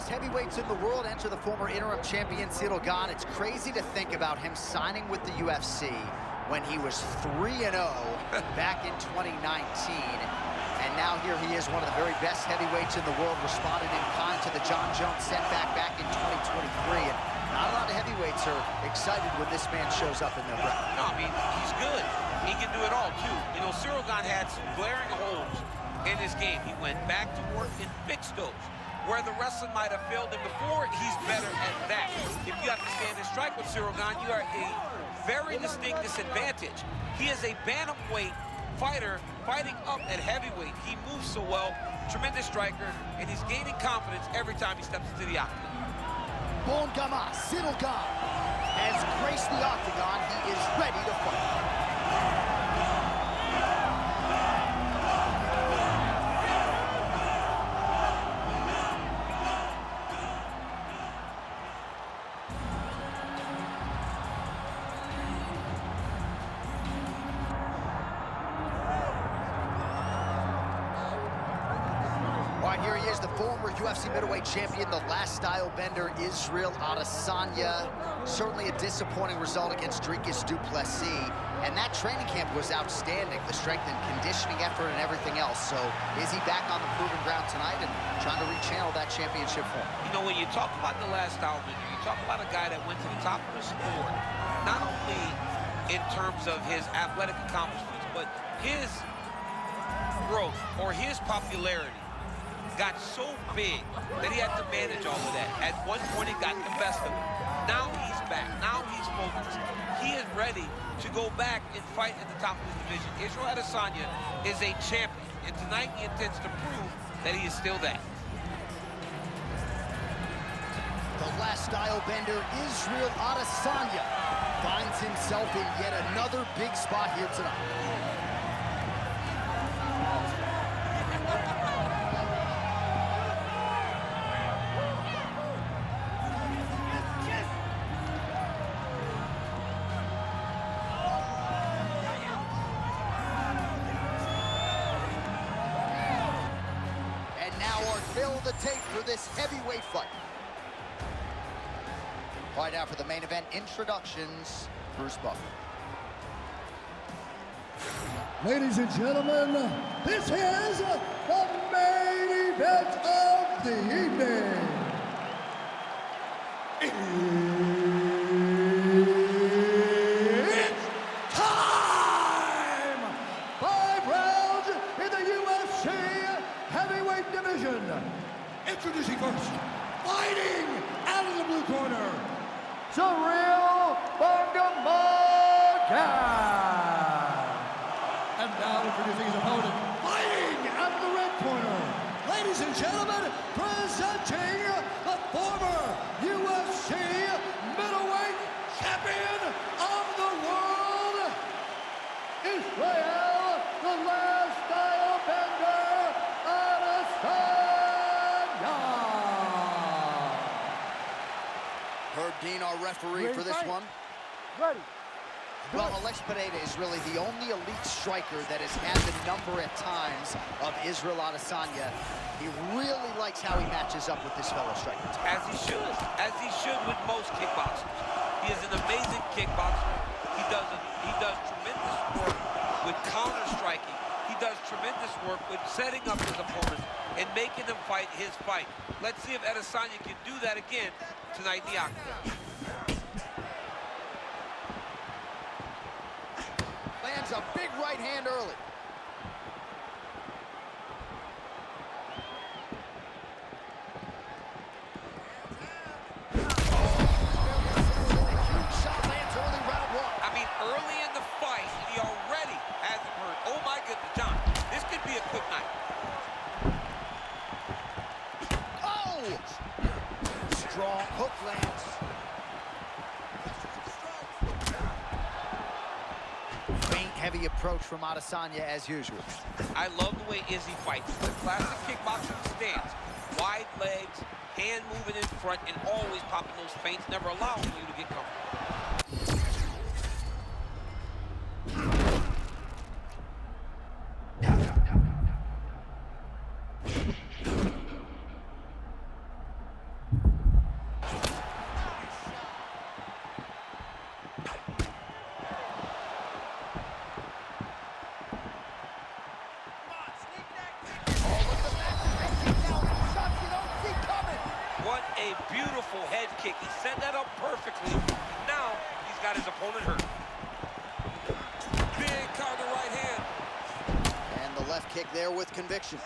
best heavyweights in the world enter the former interim champion Ciryl Gane. It's crazy to think about him signing with the UFC when he was 3-0 back in 2019. And now here he is, one of the very best heavyweights in the world, responded in kind to the John Jones setback back in 2023. And not a lot of heavyweights are excited when this man shows up in their bracket. No, I mean, he's good. He can do it all, too. You know, Ciryl Gane had some glaring holes in his game. He went back to work and fixed those. Where the wrestling might have failed him before, he's better at that. If you understand and strike with Ciryl Gane, you are a very distinct disadvantage. He is a bantamweight fighter fighting up at heavyweight. He moves so well, tremendous striker, and he's gaining confidence every time he steps into the octagon. Bon Gamin, Ciryl Gane has graced the octagon. He is ready to fight. Here he is, the former UFC middleweight champion, the last style bender, Ciryl Adesanya. Certainly a disappointing result against Dricus du Plessis. And that training camp was outstanding, the strength and conditioning effort and everything else. So is he back on the proven ground tonight and trying to rechannel that championship form? You know, when you talk about the last style bender, you talk about a guy that went to the top of the sport, not only in terms of his athletic accomplishments, but his growth or his popularity got so big that he had to manage all of that. At one point, he got the best of it. Now he's back. Now he's focused. He is ready to go back and fight at the top of his division. Ciryl Adesanya is a champion, and tonight he intends to prove that he is still that. The last style bender, Ciryl Adesanya, finds himself in yet another big spot here tonight. Fill the tape for this heavyweight fight. Right now for the main event introductions, Bruce Buffer. Ladies and gentlemen, this is the main event of the evening. It's time! 5 rounds in the UFC heavyweight division. Introducing first, fighting out of the blue corner, Ciryl Gane. And now introducing his opponent, fighting out of the red corner, ladies and gentlemen, presenting the former UFC middleweight champion of the world, Israel, the last style bender, Adesanya. Herb Dean, our referee for this one. Ready. Well, Alex Pereira is really the only elite striker that has had the number at times of Ciryl Adesanya. He really likes how he matches up with this fellow striker. As he should with most kickboxers. He is an amazing kickboxer. He does tremendous work with counter-striking. He does tremendous work with setting up his opponents and making them fight his fight. Let's see if Adesanya can do that again tonight in the octagon. Lands a big right hand early. Shot lands early, round 1. I mean, early in the fight, he already has him hurt. Oh my goodness, John, this could be a quick night. Oh! Strong hook lands. Faint, heavy approach from Adesanya as usual. I love the way Izzy fights. The classic kickboxing stance. Wide legs, hand moving in front, and always popping those feints, never allowing you to get comfortable. set that up perfectly. Now he's got his opponent hurt. Big counter right hand. And the left kick there with conviction.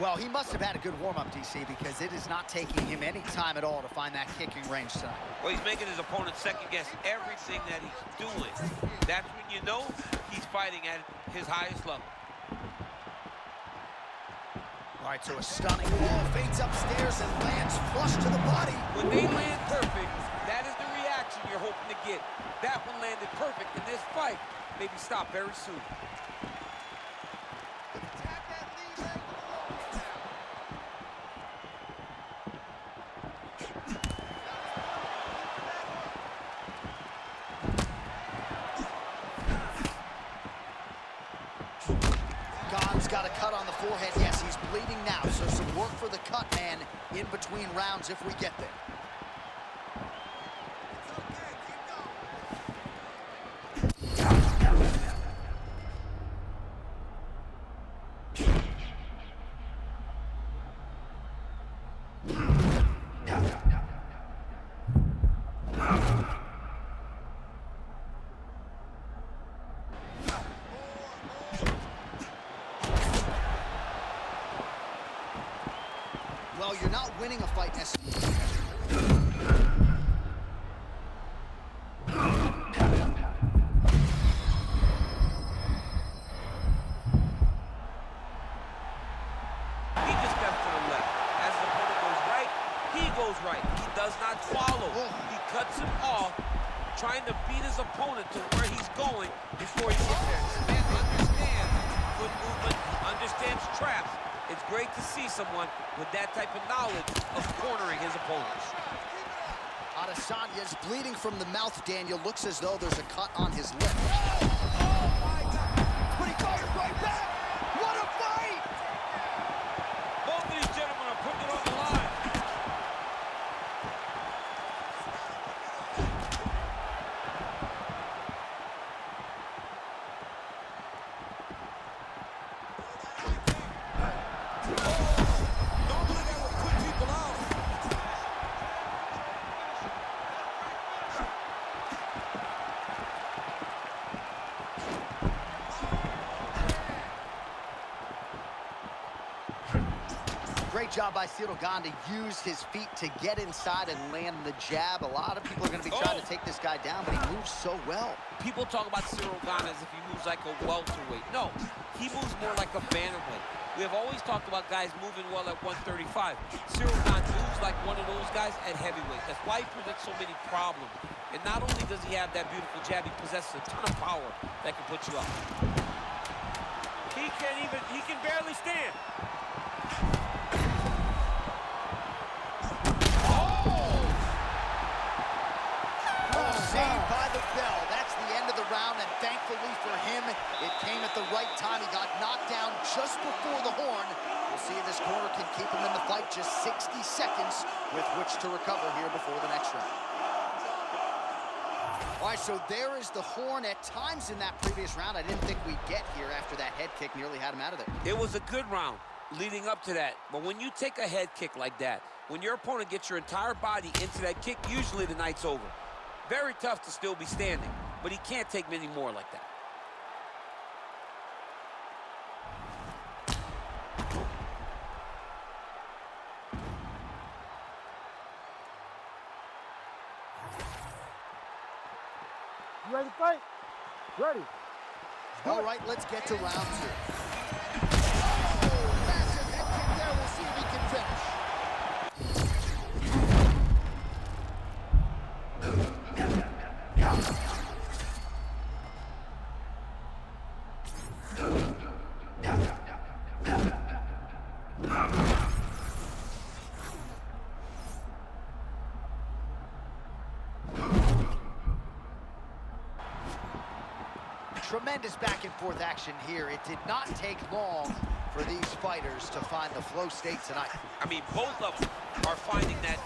Well, he must have had a good warm-up, DC, because it is not taking him any time at all to find that kicking range tonight. Well, he's making his opponent second-guess everything that he's doing. That's when you know he's fighting at his highest level. All right, so a stunning ball fades upstairs and lands flush to the body. When they land perfect, that is the reaction you're hoping to get. That one landed perfect, and this fight may be stopped very soon. Gane's got a cut on the forehead. Yes, he's bleeding now, so some work for the cut man in between rounds if we get there. Well, you're not winning a fight necessarily. He just steps to the left. As the opponent goes right, he goes right. He does not follow. He cuts him off, trying to beat his opponent to where he's going before he gets there. This man understands good movement, understands traps. It's great to see someone with that type of knowledge of cornering his opponents. Adesanya's bleeding from the mouth, Daniel. Looks as though there's a cut on his lip. Oh, my God. But he fires right back. What a fight! Both of these gentlemen are putting it on the line. Normally that would put people out. Great job by Ciryl Gane to use his feet to get inside and land the jab. A lot of people are going to be trying to take this guy down, but he moves so well. People talk about Ciryl Gane as if he moves like a welterweight. No, he moves more like a bantamweight. We have always talked about guys moving well at 135. Ciryl Gane moves like one of those guys at heavyweight. That's why he presents so many problems. And not only does he have that beautiful jab, he possesses a ton of power that can put you up. He can barely stand. Saved by the bell. That's the end of the round, and thankfully for him, it came at the right time. He got knocked down just before the horn. We'll see if this corner can keep him in the fight. Just 60 seconds with which to recover here before the next round. All right, so there is the horn. At times in that previous round, I didn't think we'd get here after that head kick nearly had him out of there. It was a good round leading up to that. But when you take a head kick like that, when your opponent gets your entire body into that kick, usually the night's over. Very tough to still be standing, but he can't take many more like that. You ready to fight? Ready. All right, let's get to round two. Oh, massive head kick there. We'll see if he can finish. Tremendous back and forth action here. It did not take long for these fighters to find the flow state tonight. I mean, both of them are finding that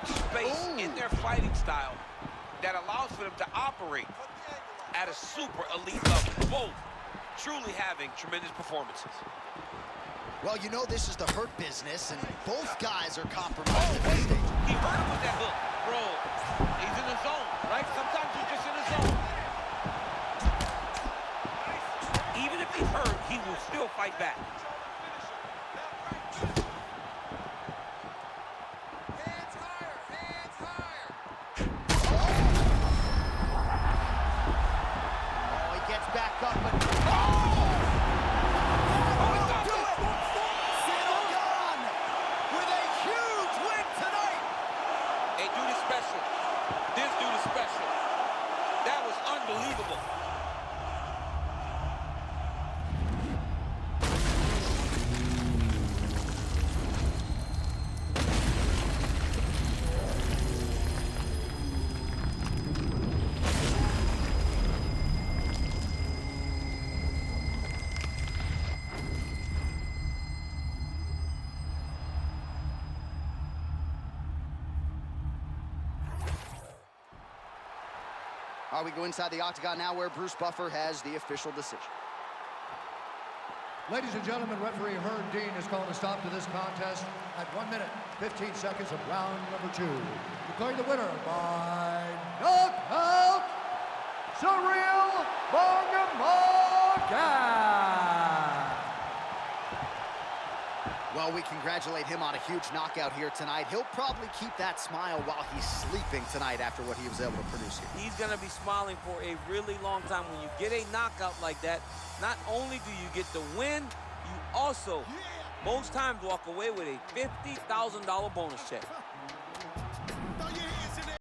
space in their fighting style that allows for them to operate at a super elite level. Both truly having tremendous performances. Well, you know this is the hurt business, and both guys are compromised at this stage. He hurt him with that hook. Bro, he's in the zone, right? Sometimes you're just in the zone. Even if he's hurt, he will still fight back. Hands higher, hands higher. Oh, he gets back up, but... Ciryl Gane with a huge win tonight. Hey, dude is special. This dude is special. That was unbelievable. All right, we go inside the octagon now where Bruce Buffer has the official decision. Ladies and gentlemen, referee Herb Dean has called a stop to this contest at 1 minute, 15 seconds of round number 2. Declaring the winner by knockout, Ciryl Gane. Well, we congratulate him on a huge knockout here tonight. He'll probably keep that smile while he's sleeping tonight after what he was able to produce here. He's going to be smiling for a really long time. When you get a knockout like that, not only do you get the win, you also, most times, walk away with a $50,000 bonus check.